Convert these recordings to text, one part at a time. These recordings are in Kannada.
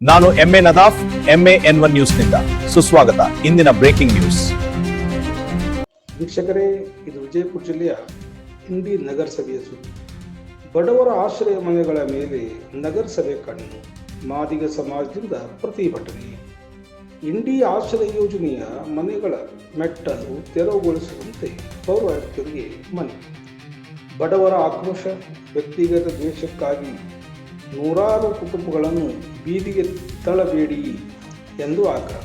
ನಾನು ಎಂಎ ನದಾಫ್, MAN1 ನ್ಯೂಸ್ನಿಂದ ಸುಸ್ವಾಗತ. ಇಂದಿನ ಬ್ರೇಕಿಂಗ್ ನ್ಯೂಸ್. ವೀಕ್ಷಕರೇ, ಇದು ವಿಜಯಪುರ ಜಿಲ್ಲೆಯ ಇಂಡಿ ನಗರಸಭೆಯ ಸುದ್ದಿ. ಬಡವರ ಆಶ್ರಯ ಮನೆಗಳ ಮೇಲೆ ನಗರಸಭೆ ಕಣ್ಣು, ಮಾದಿಗ ಸಮಾಜದಿಂದ ಪ್ರತಿಭಟನೆ. ಇಂಡಿ ಆಶ್ರಯ ಯೋಜನೆಯ ಮನೆಗಳ ಮೆಟ್ಟಲು ತೆರವುಗೊಳಿಸುವಂತೆ ಪೌರ ಆಯುಕ್ತರಿಗೆ ಮನವಿ. ಬಡವರ ಆಕ್ರೋಶ, ವ್ಯಕ್ತಿಗತ ದ್ವೇಷಕ್ಕಾಗಿ ನೂರಾರು ಕುಟುಂಬಗಳನ್ನು ಬೀದಿಗೆ ತಳ್ಳಬೇಡಿ ಎಂದು ಆಗ್ರಹ.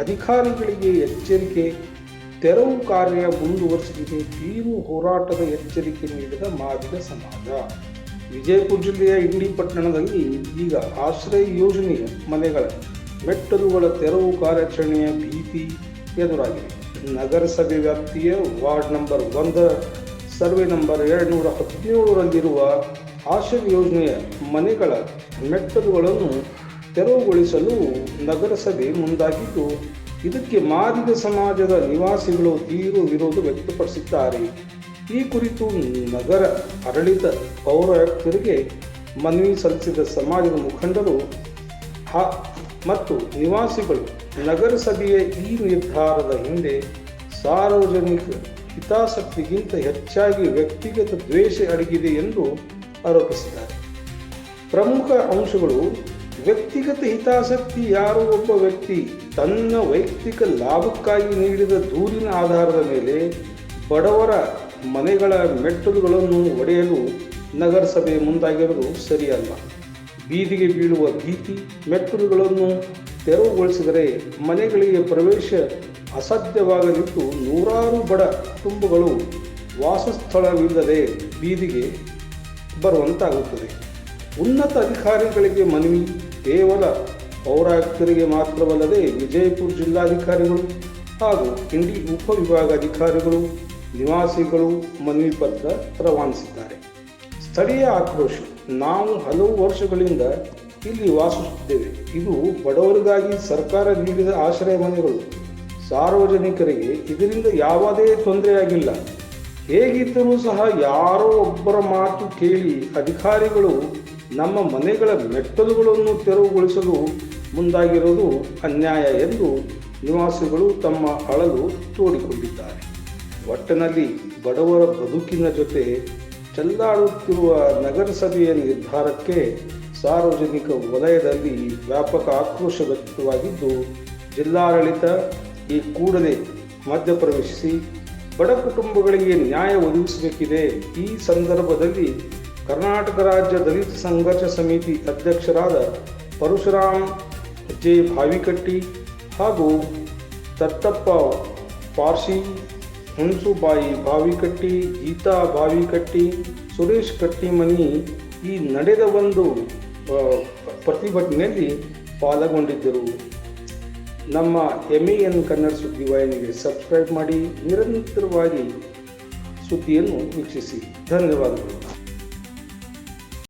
ಅಧಿಕಾರಿಗಳಿಗೆ ಎಚ್ಚರಿಕೆ, ತೆರವು ಕಾರ್ಯ ಮುಂದುವರಿಸಲಿದೆ. ತೀವ್ರ ಹೋರಾಟದ ಎಚ್ಚರಿಕೆ ನೀಡಿದ ಮಾದಿಗ ಸಮಾಜ. ವಿಜಯಪುರ ಜಿಲ್ಲೆಯ ಇಂಡಿ ಪಟ್ಟಣದಲ್ಲಿ ಈಗ ಆಶ್ರಯ ಯೋಜನೆಯ ಮನೆಗಳ ಮೆಟ್ಟಲುಗಳ ತೆರವು ಕಾರ್ಯಾಚರಣೆಯ ಭೀತಿ ಎದುರಾಗಿದೆ. ನಗರಸಭೆ ವ್ಯಾಪ್ತಿಯ ವಾರ್ಡ್ ನಂಬರ್ 1 ಸರ್ವೆ ನಂಬರ್ 217ರಲ್ಲಿರುವ ಆಶ್ರಯ ಯೋಜನೆಯ ಮನೆಗಳ ಮೆಟ್ಟಲುಗಳನ್ನು ತೆರವುಗೊಳಿಸಲು ನಗರಸಭೆ ಮುಂದಾಗಿದ್ದು, ಇದಕ್ಕೆ ಮಾದಿಗ ಸಮಾಜದ ನಿವಾಸಿಗಳು ತೀವ್ರ ವಿರೋಧ ವ್ಯಕ್ತಪಡಿಸಿದ್ದಾರೆ. ಈ ಕುರಿತು ನಗರ ಆಡಳಿತ ಪೌರಾಯುಕ್ತರಿಗೆ ಮನವಿ ಸಲ್ಲಿಸಿದ ಸಮಾಜದ ಮುಖಂಡರು ಮತ್ತು ನಿವಾಸಿಗಳು ನಗರಸಭೆಯ ಈ ನಿರ್ಧಾರದ ಹಿಂದೆ ಸಾರ್ವಜನಿಕ ಹಿತಾಸಕ್ತಿಗಿಂತ ಹೆಚ್ಚಾಗಿ ವ್ಯಕ್ತಿಗತ ದ್ವೇಷ ಅಡಗಿದೆ ಎಂದು ಆರೋಪಿಸಿದ್ದಾರೆ. ಪ್ರಮುಖ ಅಂಶಗಳು: ವ್ಯಕ್ತಿಗತ ಹಿತಾಸಕ್ತಿ. ಯಾರೋ ಒಬ್ಬ ವ್ಯಕ್ತಿ ತನ್ನ ವೈಯಕ್ತಿಕ ಲಾಭಕ್ಕಾಗಿ ನೀಡಿದ ದೂರಿನ ಆಧಾರದ ಮೇಲೆ ಬಡವರ ಮನೆಗಳ ಮೆಟ್ಟಲುಗಳನ್ನು ಒಡೆಯಲು ನಗರಸಭೆ ಮುಂದಾಗಿರುವುದು ಸರಿಯಲ್ಲ. ಬೀದಿಗೆ ಬೀಳುವ ಭೀತಿ. ಮೆಟ್ಟಲುಗಳನ್ನು ತೆರವುಗೊಳಿಸಿದರೆ ಮನೆಗಳಿಗೆ ಪ್ರವೇಶ ಅಸಾಧ್ಯವಾಗಲಿದ್ದು, ನೂರಾರು ಬಡ ಕುಟುಂಬಗಳು ವಾಸಸ್ಥಳವಿಲ್ಲದೆ ಬೀದಿಗೆ ಬರುವಂತಾಗುತ್ತದೆ. ಉನ್ನತ ಅಧಿಕಾರಿಗಳಿಗೆ ಮನವಿ. ಕೇವಲ ಪೌರಾಯುಕ್ತರಿಗೆ ಮಾತ್ರವಲ್ಲದೆ ವಿಜಯಪುರ ಜಿಲ್ಲಾಧಿಕಾರಿಗಳು ಹಾಗೂ ಇಂಡಿ ಉಪವಿಭಾಗಾಧಿಕಾರಿಗಳು, ನಿವಾಸಿಗಳು ಮನವಿ ಪತ್ರ ರವಾನಿಸಿದ್ದಾರೆ. ಸ್ಥಳೀಯ ಆಕ್ರೋಶ. ನಾವು ಹಲವು ವರ್ಷಗಳಿಂದ ಇಲ್ಲಿ ವಾಸಿಸುತ್ತಿದ್ದೇವೆ. ಇದು ಬಡವರಿಗಾಗಿ ಸರ್ಕಾರ ನೀಡಿದ ಆಶ್ರಯ ಮನೆಗಳು. ಸಾರ್ವಜನಿಕರಿಗೆ ಇದರಿಂದ ಯಾವುದೇ ತೊಂದರೆಯಾಗಿಲ್ಲ. ಹೇಗಿದ್ದರೂ ಸಹ ಯಾರೋ ಒಬ್ಬರ ಮಾತು ಕೇಳಿ ಅಧಿಕಾರಿಗಳು ನಮ್ಮ ಮನೆಗಳ ಮೆಟ್ಟಲುಗಳನ್ನು ತೆರವುಗೊಳಿಸಲು ಮುಂದಾಗಿರುವುದು ಅನ್ಯಾಯ ಎಂದು ನಿವಾಸಿಗಳು ತಮ್ಮ ಅಳಲು ತೋಡಿಕೊಂಡಿದ್ದಾರೆ. ಒಟ್ಟಿನಲ್ಲಿ ಬಡವರ ಬದುಕಿನ ಜೊತೆ ಚೆಲ್ಲಾಡುತ್ತಿರುವ ನಗರಸಭೆಯ ನಿರ್ಧಾರಕ್ಕೆ ಸಾರ್ವಜನಿಕ ವಲಯದಲ್ಲಿ ವ್ಯಾಪಕ ಆಕ್ರೋಶ ವ್ಯಕ್ತವಾಗಿದ್ದು, ಜಿಲ್ಲಾಡಳಿತ ಈ ಕೂಡಲೇ ಮಧ್ಯಪ್ರವೇಶಿಸಿ ಬಡ ಕುಟುಂಬಗಳಿಗೆ ನ್ಯಾಯ ಒದಗಿಸಬೇಕಿದೆ. ಈ ಸಂದರ್ಭದಲ್ಲಿ ಕರ್ನಾಟಕ ರಾಜ್ಯ ದಲಿತ ಸಂಘರ್ಷ ಸಮಿತಿ ಅಧ್ಯಕ್ಷರಾದ ಪರಶುರಾಮ್ ಜೆ ಭಾವಿಕಟ್ಟಿ ಹಾಗೂ ತತ್ತಪ್ಪ ಪಾರ್ಸಿ, ಹುಣಸುಬಾಯಿ ಭಾವಿಕಟ್ಟಿ, ಗೀತಾ ಭಾವಿಕಟ್ಟಿ, ಸುರೇಶ್ ಕಟ್ಟಿಮನಿ ಈ ನಡೆದ ಒಂದು ಪ್ರತಿಭಟನೆಯಲ್ಲಿ ಪಾಲ್ಗೊಂಡಿದ್ದರು. ನಮ್ಮ MAN ಕನ್ನಡ ಸುದ್ದಿ ವಾಹಿನಿಗೆ ಸಬ್ಸ್ಕ್ರೈಬ್ ಮಾಡಿ, ನಿರಂತರವಾಗಿ ಸುದ್ದಿಯನ್ನು ವೀಕ್ಷಿಸಿ. ಧನ್ಯವಾದಗಳು.